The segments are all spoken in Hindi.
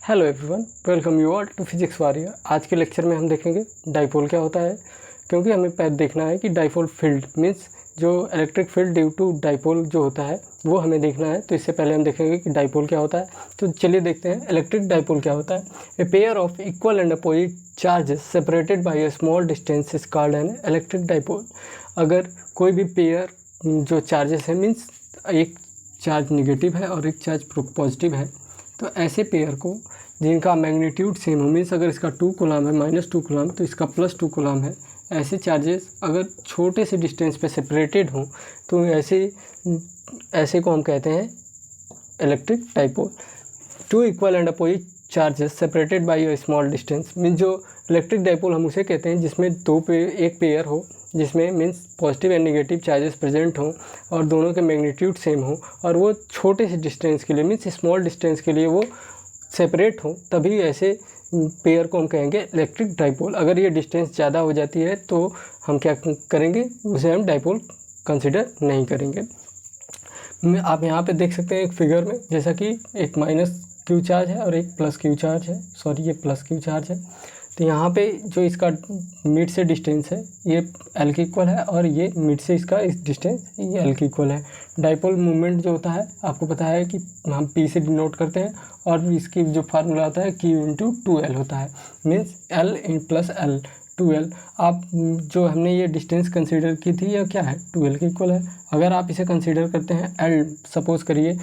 Hello everyone, welcome you all to physics warrior. आज के लेक्चर में हम देखेंगे डाइपोल क्या होता है, क्योंकि हमें पहले देखना है कि डाइपोल फील्ड मीन्स जो electric field due to dipole जो होता है वो हमें देखना है। तो इससे पहले हम देखेंगे कि डाइपोल क्या होता है। तो चलिए देखते हैं इलेक्ट्रिक डाइपोल क्या होता है। A pair of equal and opposite charges separated bye A small distance is called an electric dipole. अगर कोई भी पेयर जो चार्जेस है मीन्स एक चार्ज निगेटिव है और एक चार्ज पॉजिटिव है, तो ऐसे पेयर को जिनका मैग्नीट्यूड सेम हो, मीन्स अगर इसका 2 कूलम है -2 कूलम तो इसका +2 कूलम है, ऐसे चार्जेस अगर छोटे से डिस्टेंस पे सेपरेटेड हों तो ऐसे को हम कहते हैं electric dipole. Two equal and opposite charges separated by a small distance means जो इलेक्ट्रिक डाइपोल हम उसे कहते हैं जिसमें एक पेयर हो, जिसमें means positive and negative charges present हों और दोनों के मैग्नीट्यूड सेम हो और वो छोटे से डिस्टेंस के लिए मीन्स स्मॉल डिस्टेंस के लिए वो सेपरेट हो, तभी ऐसे पेयर को हम कहेंगे इलेक्ट्रिक डाइपोल। अगर ये डिस्टेंस ज़्यादा हो जाती है तो हम क्या करेंगे, उसे हम डाइपोल कंसिडर नहीं करेंगे। आप यहाँ पे देख सकते हैं एक फिगर में, जैसा कि एक -q चार्ज है और एक +q चार्ज है, सॉरी ये +q चार्ज है। तो यहाँ पे जो इसका मिड से डिस्टेंस है ये l के इक्वल है और ये मिड से इसका इस डिस्टेंस ये l के इक्वल है। डाइपोल मूवमेंट जो होता है आपको पता है कि हम p से डिनोट करते हैं और इसकी जो फार्मूला होता है q × 2l होता है, मीन्स l + l 2l। आप जो हमने ये डिस्टेंस कंसीडर की थी यह क्या है, 2l के इक्वल है। अगर आप इसे कंसीडर करते हैं l, सपोज़ करिए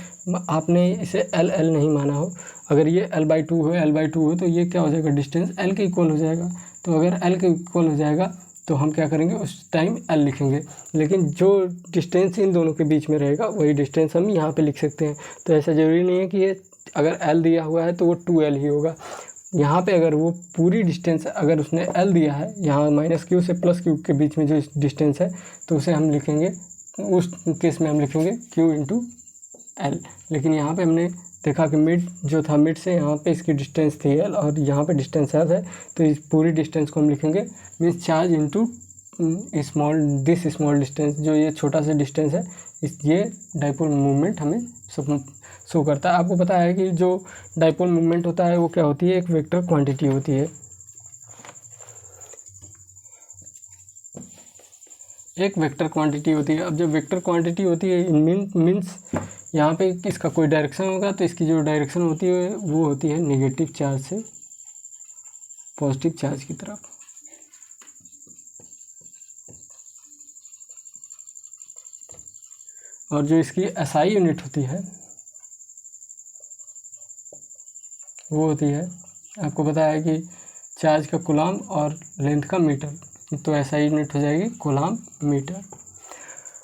आपने इसे l नहीं माना हो, अगर ये l/2 हो l/2 हो तो ये क्या हो जाएगा, डिस्टेंस l के इक्वल हो जाएगा। तो अगर l के इक्वल हो जाएगा तो हम क्या करेंगे, उस टाइम l लिखेंगे, लेकिन जो डिस्टेंस इन दोनों के बीच में रहेगा वही डिस्टेंस हम यहाँ पे लिख सकते हैं। तो ऐसा ज़रूरी नहीं है कि ये अगर l दिया हुआ है तो वो 2l ही होगा। यहाँ पे अगर वो पूरी डिस्टेंस अगर उसने l दिया है, यहाँ -q से +q के बीच में जो डिस्टेंस है तो उसे हम लिखेंगे, उस केस में हम लिखेंगे q × l। लेकिन यहाँ पे हमने देखा कि मिड जो था, मिड से यहाँ पे इसकी डिस्टेंस थी l और यहाँ पे डिस्टेंस l है, तो इस पूरी डिस्टेंस को हम लिखेंगे means charge into this small distance, जो ये छोटा सा डिस्टेंस है ये डाइपोल मूवमेंट हमें शो करता है। आपको पता है कि जो डाइपोल मूवमेंट होता है वो क्या होती है, एक वेक्टर क्वांटिटी होती है। एक वेक्टर क्वांटिटी होती है। अब जब वेक्टर क्वांटिटी होती है मीन्स यहाँ पे इसका कोई डायरेक्शन होगा, तो इसकी जो डायरेक्शन होती है वो होती है नेगेटिव चार्ज से पॉजिटिव चार्ज की तरफ। और जो इसकी SI यूनिट होती है वो होती है, आपको पता है कि चार्ज का कूलम और लेंथ का मीटर, तो SI यूनिट हो जाएगी कूलम मीटर।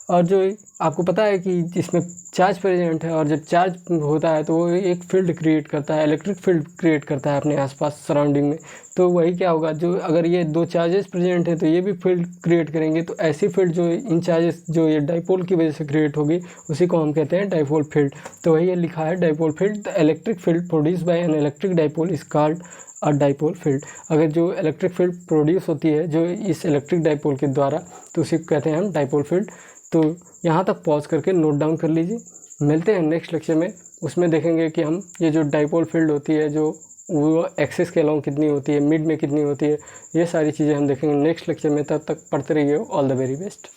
और जो आपको पता है कि इसमें चार्ज प्रेजेंट है और जब चार्ज होता है तो वो एक फील्ड क्रिएट करता है, इलेक्ट्रिक फील्ड क्रिएट करता है अपने आसपास सराउंडिंग में। तो वही क्या होगा, जो अगर ये दो चार्जेस प्रेजेंट है तो ये भी फील्ड क्रिएट करेंगे। तो ऐसी फील्ड जो इन चार्जेस जो ये डाइपोल की वजह से क्रिएट होगी उसी को हम कहते हैं डाइपोल फील्ड। तो वही ये लिखा है dipole field, the electric field produce by an electric dipole is called और डाइपोल फील्ड। अगर जो इलेक्ट्रिक फील्ड प्रोड्यूस होती है जो इस इलेक्ट्रिक डाइपोल के द्वारा, तो उसी को कहते हैं हम डाइपोल फील्ड। तो यहाँ तक पॉज करके नोट डाउन कर लीजिए। मिलते हैं नेक्स्ट लेक्चर में, उसमें देखेंगे कि हम ये जो डाइपोल फील्ड होती है जो वो एक्सिस के अलोंग कितनी होती है, मिड में कितनी होती है, ये सारी चीज़ें हम देखेंगे नेक्स्ट लेक्चर में। तब तक पढ़ते रहिए। All the very best.